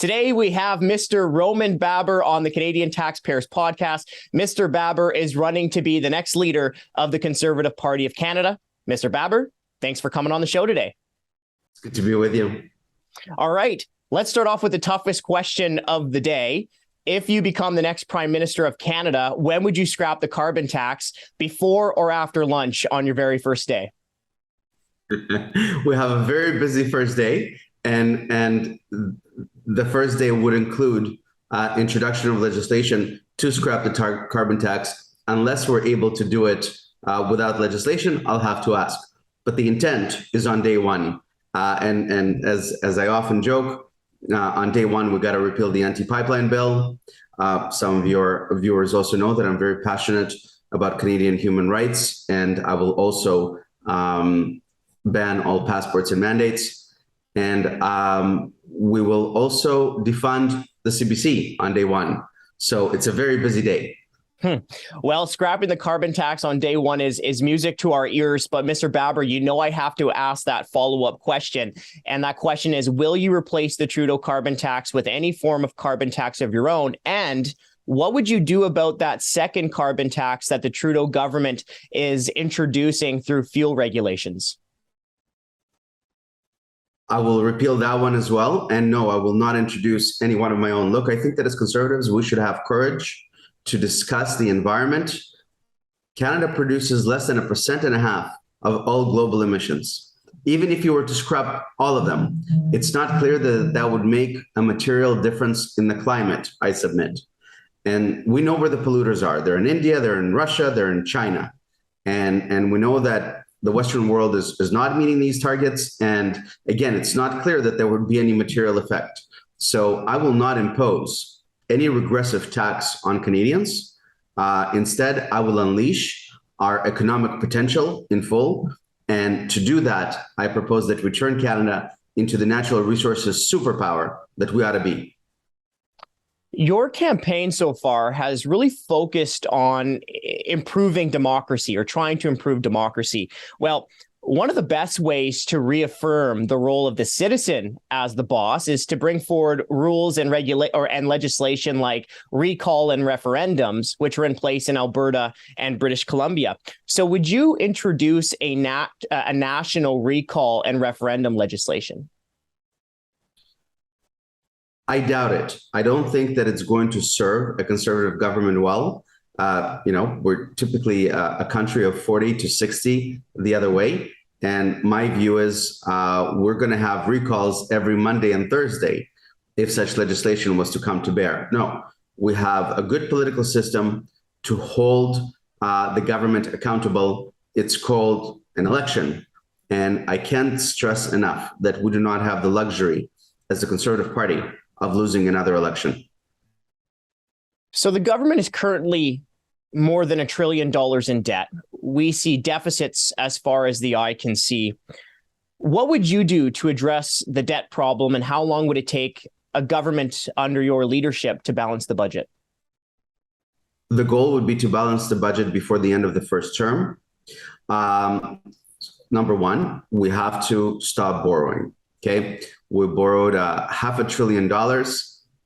Today, we have Mr. Roman Baber on the Canadian Taxpayers podcast. Mr. Baber is running to be the next leader of the Conservative Party of Canada. Mr. Baber, thanks for coming on the show today. It's good to be with you. All right, let's start off with the toughest question of the day. If you become the next Prime Minister of Canada, when would you scrap the carbon tax, before or after lunch on your very first day? We have a very busy first day, and the first day would include introduction of legislation to scrap the carbon tax. Unless we're able to do it without legislation, I'll have to ask. But the intent is on day one. And as I often joke, on day one, we got to repeal the anti-pipeline bill. Some of your viewers also know that I'm very passionate about Canadian human rights, and I will also ban all passports and mandates. And we will also defund the CBC on day one. So it's a very busy day. Well, scrapping the carbon tax on day one is music to our ears. But Mr. Baber, you know I have to ask that follow-up question. And that question is, will you replace the Trudeau carbon tax with any form of carbon tax of your own? And what would you do about that second carbon tax that the Trudeau government is introducing through fuel regulations? I will repeal that one as well. And no, I will not introduce any one of my own. Look, I think that as Conservatives, we should have courage to discuss the environment. Canada produces less than 1.5% of all global emissions. Even if you were to scrap all of them, it's not clear that that would make a material difference in the climate, I submit. And we know where the polluters are. They're in India, they're in Russia, they're in China. And we know that the Western world is not meeting these targets. And again, it's not clear that there would be any material effect. So I will not impose any regressive tax on Canadians. Instead, I will unleash our economic potential in full. And to do that, I propose that we turn Canada into the natural resources superpower that we ought to be. Your campaign so far has really focused on improving democracy, or trying to improve democracy. Well, one of the best ways to reaffirm the role of the citizen as the boss is to bring forward rules and legislation like recall and referendums, which are in place in Alberta and British Columbia. So would you introduce a national recall and referendum legislation? I doubt it. I don't think that it's going to serve a Conservative government well. We're typically a country of 40 to 60 the other way. And my view is we're going to have recalls every Monday and Thursday if such legislation was to come to bear. No, we have a good political system to hold the government accountable. It's called an election. And I can't stress enough that we do not have the luxury as the Conservative Party of losing another election. So the government is currently more than $1 trillion in debt. We see deficits as far as the eye can see. What would you do to address the debt problem, and how long would it take a government under your leadership to balance the budget? The goal would be to balance the budget before the end of the first term. Number one, we have to stop borrowing. Okay, we borrowed $500 billion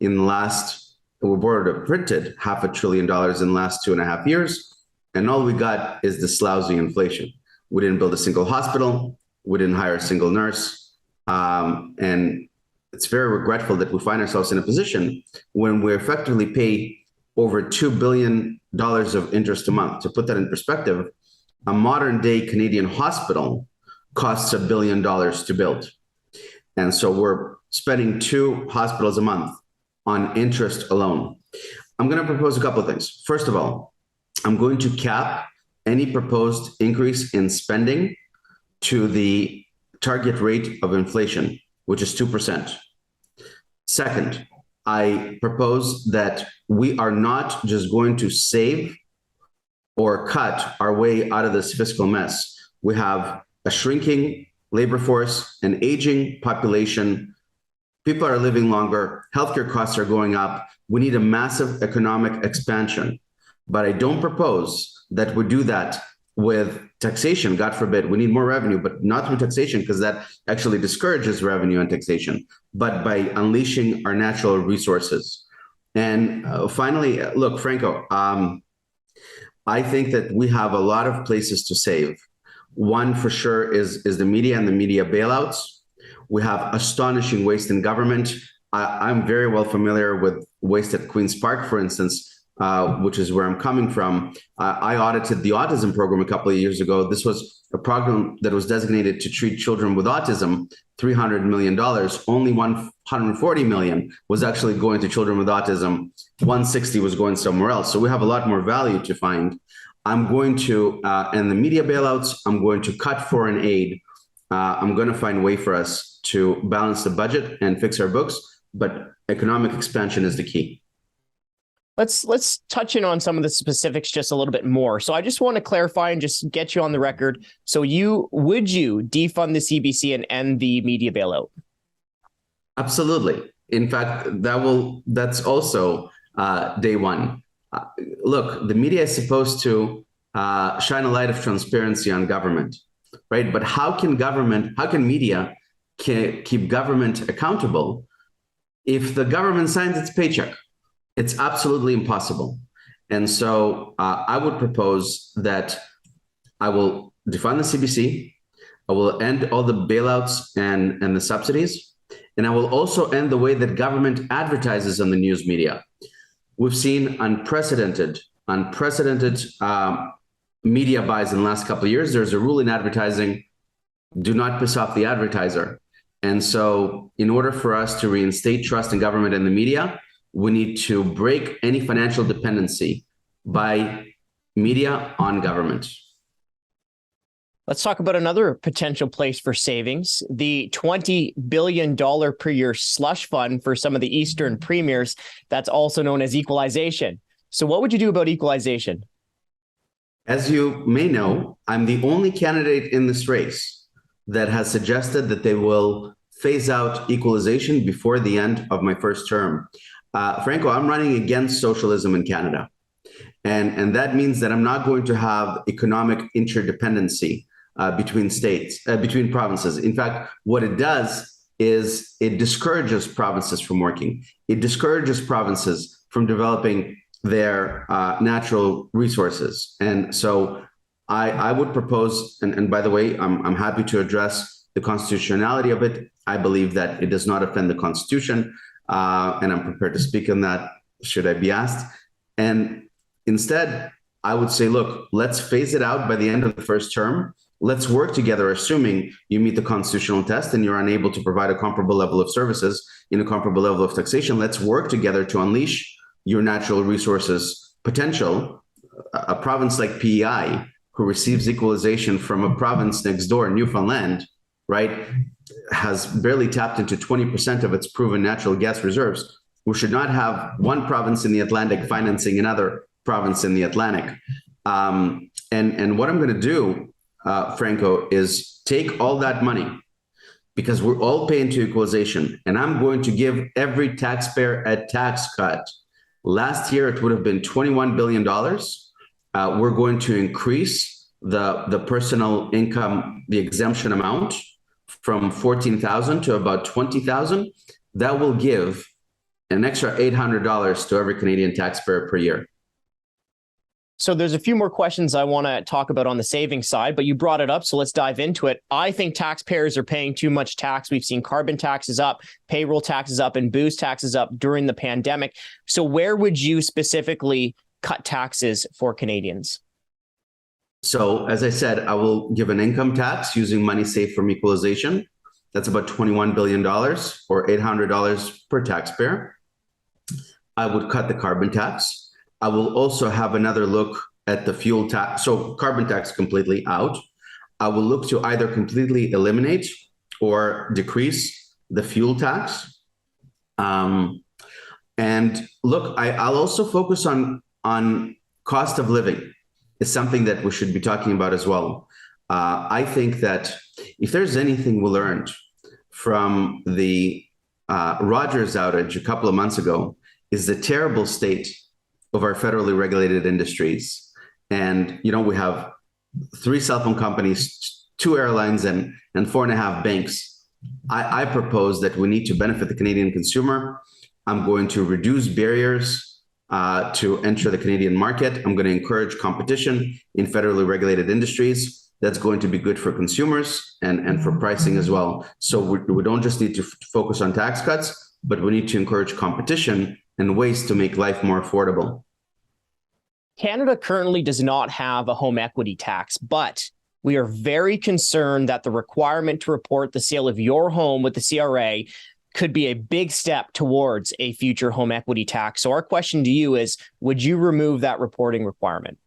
in the last. We printed $500 billion in the last 2.5 years, and all we got is this lousy inflation. We didn't build a single hospital. We didn't hire a single nurse. And it's very regretful that we find ourselves in a position when we effectively pay over $2 billion of interest a month. To put that in perspective, a modern day Canadian hospital costs $1 billion to build. And so we're spending 2 hospitals a month on interest alone. I'm going to propose a couple of things. First of all, I'm going to cap any proposed increase in spending to the target rate of inflation, which is 2%. Second, I propose that we are not just going to save or cut our way out of this fiscal mess. We have a shrinking labor force, an aging population. People are living longer. Healthcare costs are going up. We need a massive economic expansion. But I don't propose that we do that with taxation, God forbid, we need more revenue, but not through taxation, because that actually discourages revenue and taxation, but by unleashing our natural resources. And finally, look, Franco, I think that we have a lot of places to save. One for sure is the media and the media bailouts. We have astonishing waste in government. I'm very well familiar with waste at Queen's Park, for instance, which is where I'm coming from. I audited the autism program a couple of years ago. This was a program that was designated to treat children with autism, $300 million. Only $140 million was actually going to children with autism. 160 was going somewhere else. So we have a lot more value to find. I'm going to, and the media bailouts, I'm going to cut foreign aid. I'm going to find a way for us to balance the budget and fix our books, but economic expansion is the key. Let's touch in on some of the specifics just a little bit more. So I just want to clarify and just get you on the record. So would you defund the CBC and end the media bailout? Absolutely. In fact, that's also day one. Look, the media is supposed to shine a light of transparency on government, right? But how can media keep government accountable if the government signs its paycheck? It's absolutely impossible. And so I would propose that I will defund the CBC, I will end all the bailouts and the subsidies, and I will also end the way that government advertises on the news media. We've seen unprecedented media buys in the last couple of years. There's a rule in advertising, do not piss off the advertiser. And so in order for us to reinstate trust in government and the media, we need to break any financial dependency by media on government. Let's talk about another potential place for savings, the $20 billion per year slush fund for some of the Eastern premiers. That's also known as Equalization. So what would you do about Equalization? As you may know, I'm the only candidate in this race that has suggested that they will phase out Equalization before the end of my first term. Franco, I'm running against socialism in Canada. And that means that I'm not going to have economic interdependency between states, between provinces. In fact, what it does is it discourages provinces from working. It discourages provinces from developing their natural resources. And so I would propose, and by the way, I'm happy to address the constitutionality of it. I believe that it does not offend the Constitution. And I'm prepared to speak on that should I be asked. And instead, I would say, look, let's phase it out by the end of the first term. Let's work together, assuming you meet the constitutional test and you're unable to provide a comparable level of services in a comparable level of taxation. Let's work together to unleash your natural resources potential. A province like PEI, who receives equalization from a province next door, Newfoundland, right, has barely tapped into 20% of its proven natural gas reserves. We should not have one province in the Atlantic financing another province in the Atlantic. And what I'm going to do, Franco, is take all that money, because we're all paying to Equalization, and I'm going to give every taxpayer a tax cut. Last year, it would have been $21 billion. We're going to increase the personal income, the exemption amount, from 14,000 to about 20,000. That will give an extra $800 to every Canadian taxpayer per year. So there's a few more questions I want to talk about on the savings side, but you brought it up, so let's dive into it. I think taxpayers are paying too much tax. We've seen carbon taxes up, payroll taxes up, and booze taxes up during the pandemic. So where would you specifically cut taxes for Canadians? So as I said, I will give an income tax using money saved from Equalization. That's about $21 billion or $800 per taxpayer. I would cut the carbon tax. I will also have another look at the fuel tax. So carbon tax completely out. I will look to either completely eliminate or decrease the fuel tax. And look, I'll also focus on cost of living. Is something that we should be talking about as well. I think that if there's anything we learned from the Rogers outage a couple of months ago, is the terrible state of our federally regulated industries. And, we have 3 cell phone companies, 2 airlines, and 4.5 banks. I propose that we need to benefit the Canadian consumer. I'm going to reduce barriers to enter the Canadian market. I'm going to encourage competition in federally regulated industries. That's going to be good for consumers and for pricing as well. So we don't just need to focus on tax cuts, but we need to encourage competition and ways to make life more affordable. Canada currently does not have a home equity tax, but we are very concerned that the requirement to report the sale of your home with the CRA could be a big step towards a future home equity tax. So our question to you is, would you remove that reporting requirement?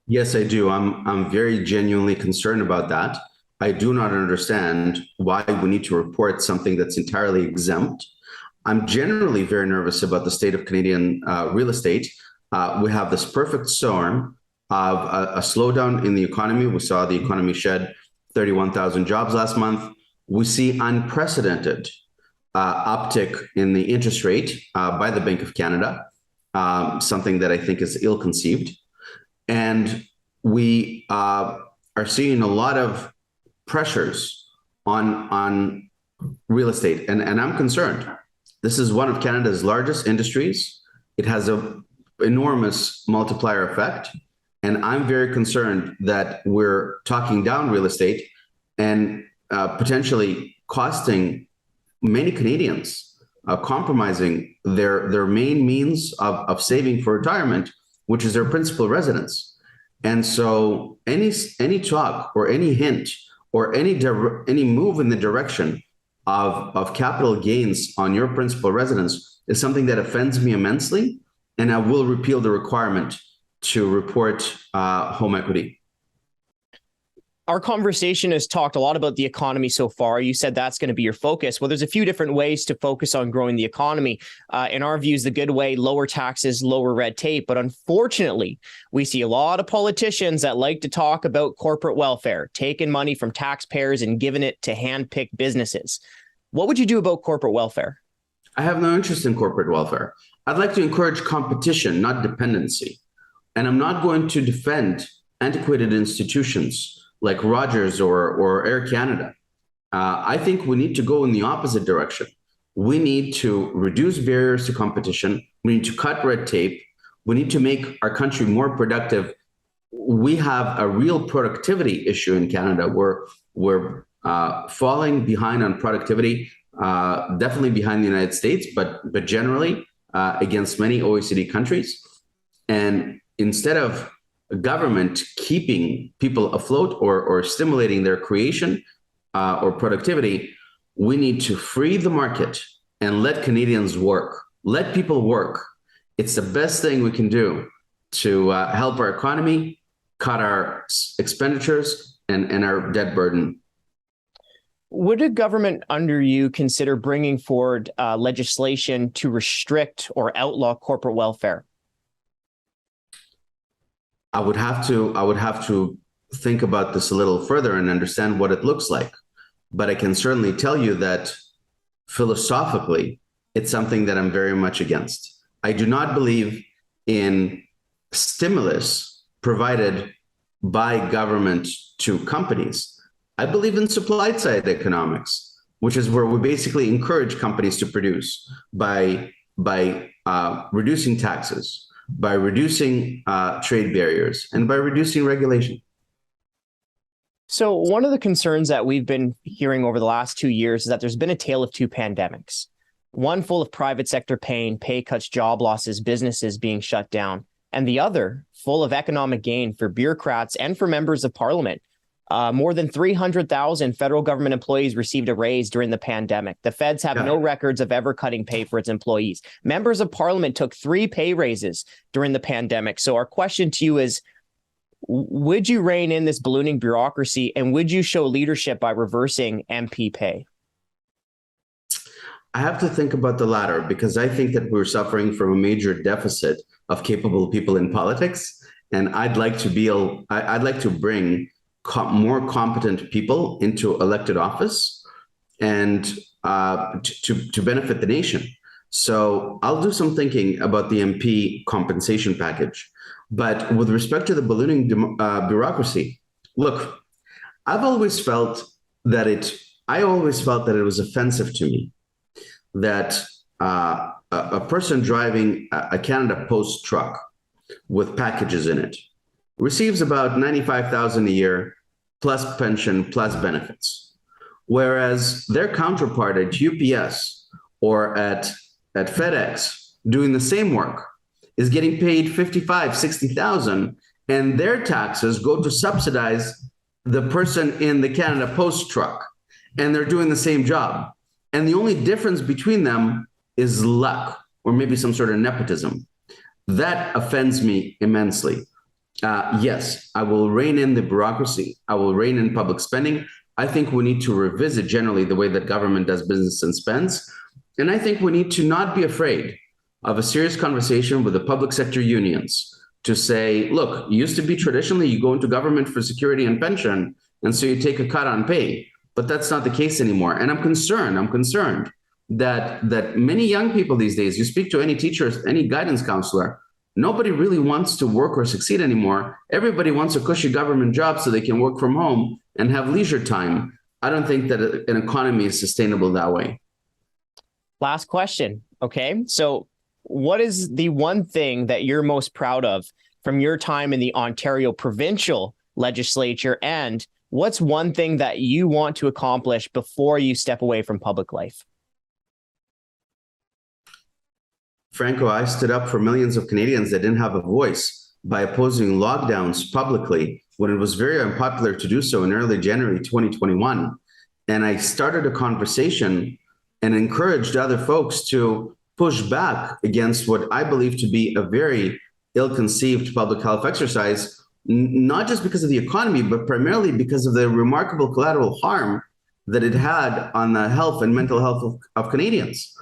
Yes, I do. I'm very genuinely concerned about that. I do not understand why we need to report something that's entirely exempt. I'm generally very nervous about the state of Canadian real estate. We have this perfect storm of a slowdown in the economy. We saw the economy shed 31,000 jobs last month. We see unprecedented uptick in the interest rate by the Bank of Canada, something that I think is ill-conceived. And we are seeing a lot of pressures on real estate. And I'm concerned. This is one of Canada's largest industries. It has an enormous multiplier effect. And I'm very concerned that we're talking down real estate and potentially costing many Canadians, compromising their main means of saving for retirement, which is their principal residence. And so any talk or any hint or any move in the direction of capital gains on your principal residence is something that offends me immensely, and I will repeal the requirement to report home equity. Our conversation has talked a lot about the economy so far. You said that's going to be your focus. Well, there's a few different ways to focus on growing the economy. In our views, the good way, lower taxes, lower red tape. But unfortunately, we see a lot of politicians that like to talk about corporate welfare, taking money from taxpayers and giving it to hand-picked businesses. What would you do about corporate welfare? I have no interest in corporate welfare. I'd like to encourage competition, not dependency. And I'm not going to defend antiquated institutions like Rogers or Air Canada. I think we need to go in the opposite direction. We need to reduce barriers to competition. We need to cut red tape. We need to make our country more productive. We have a real productivity issue in Canada. We're falling behind on productivity, definitely behind the United States, but generally against many OECD countries. And instead of government keeping people afloat or stimulating their creation or productivity, we need to free the market and let Canadians work. Let people work. It's the best thing we can do to help our economy, cut our expenditures and our debt burden. Would a government under you consider bringing forward legislation to restrict or outlaw corporate welfare? I would have to think about this a little further and understand what it looks like. But I can certainly tell you that philosophically, it's something that I'm very much against. I do not believe in stimulus provided by government to companies. I believe in supply side economics, which is where we basically encourage companies to produce by reducing taxes, by reducing trade barriers, and by reducing regulation. So one of the concerns that we've been hearing over the last 2 years is that there's been a tale of two pandemics, one full of private sector pain, pay cuts, job losses, businesses being shut down, and the other full of economic gain for bureaucrats and for members of parliament. More than 300,000 federal government employees received a raise during the pandemic. The feds have no records of ever cutting pay for its employees. Members of parliament took 3 pay raises during the pandemic. So our question to you is, would you rein in this ballooning bureaucracy, and would you show leadership by reversing MP pay? I have to think about the latter, because I think that we're suffering from a major deficit of capable people in politics. And I'd like to bring more competent people into elected office and to benefit the nation. So I'll do some thinking about the MP compensation package. But with respect to the ballooning bureaucracy, Look, I've always felt that it. I always felt that it was offensive to me that a person driving a Canada Post truck with packages in it receives about 95,000 a year plus pension plus benefits, whereas their counterpart at UPS or at FedEx doing the same work is getting paid 55, 60,000, and their taxes go to subsidize the person in the Canada Post truck, and they're doing the same job. And the only difference between them is luck or maybe some sort of nepotism. That offends me immensely. Yes, I will rein in the bureaucracy. I will rein in public spending. I think we need to revisit generally the way that government does business and spends. And I think we need to not be afraid of a serious conversation with the public sector unions to say, look, it used to be traditionally you go into government for security and pension, and so you take a cut on pay. But that's not the case anymore. And I'm concerned that many young people these days, you speak to any teachers, any guidance counselor, nobody really wants to work or succeed anymore. Everybody wants a cushy government job so they can work from home and have leisure time. I don't think that an economy is sustainable that way. Last question. Okay. So what is the one thing that you're most proud of from your time in the Ontario provincial legislature? And what's one thing that you want to accomplish before you step away from public life? Franco, I stood up for millions of Canadians that didn't have a voice by opposing lockdowns publicly when it was very unpopular to do so in early January 2021. And I started a conversation and encouraged other folks to push back against what I believe to be a very ill-conceived public health exercise, not just because of the economy, but primarily because of the remarkable collateral harm that it had on the health and mental health of Canadians.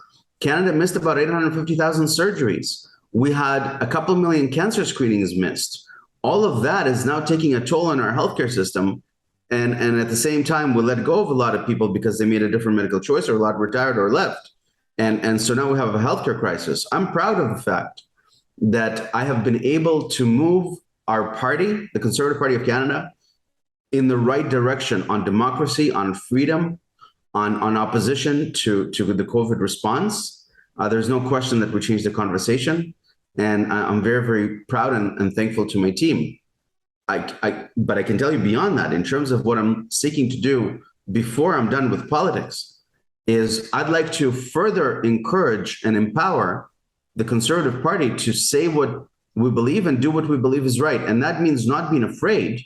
Canada missed about 850,000 surgeries. We had a couple million cancer screenings missed. All of that is now taking a toll on our healthcare system. And at the same time, we let go of a lot of people because they made a different medical choice, or a lot retired or left. And so now we have a healthcare crisis. I'm proud of the fact that I have been able to move our party, the Conservative Party of Canada, in the right direction on democracy, on freedom, on opposition to the COVID response. There's no question that we changed the conversation. And I'm very, very proud and thankful to my team. But I can tell you beyond that, in terms of what I'm seeking to do before I'm done with politics, is I'd like to further encourage and empower the Conservative Party to say what we believe and do what we believe is right. And that means not being afraid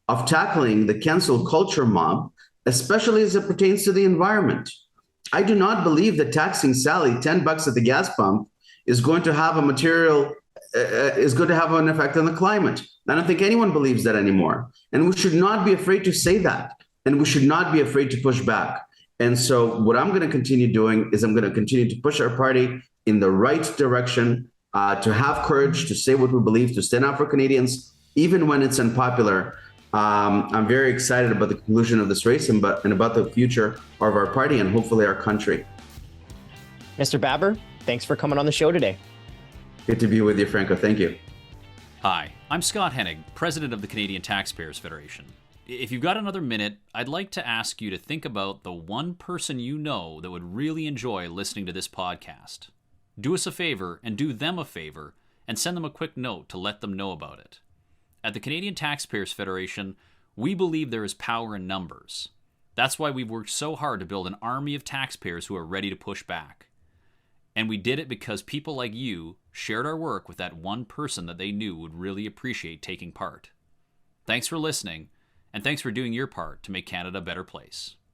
of tackling the cancel culture mob, especially as it pertains to the environment. I do not believe that taxing Sally $10 at the gas pump is going to have an effect on the climate. I don't think anyone believes that anymore. And we should not be afraid to say that. And we should not be afraid to push back. And so what I'm going to continue doing is I'm going to continue to push our party in the right direction, to have courage, to say what we believe, to stand up for Canadians, even when it's unpopular. I'm very excited about the conclusion of this race and about the future of our party and hopefully our country. Mr. Baber, thanks for coming on the show today. Good to be with you, Franco. Thank you. Hi, I'm Scott Hennig, president of the Canadian Taxpayers Federation. If you've got another minute, I'd like to ask you to think about the one person you know that would really enjoy listening to this podcast. Do us a favor and do them a favor and send them a quick note to let them know about it. At the Canadian Taxpayers Federation, we believe there is power in numbers. That's why we've worked so hard to build an army of taxpayers who are ready to push back. And we did it because people like you shared our work with that one person that they knew would really appreciate taking part. Thanks for listening, and thanks for doing your part to make Canada a better place.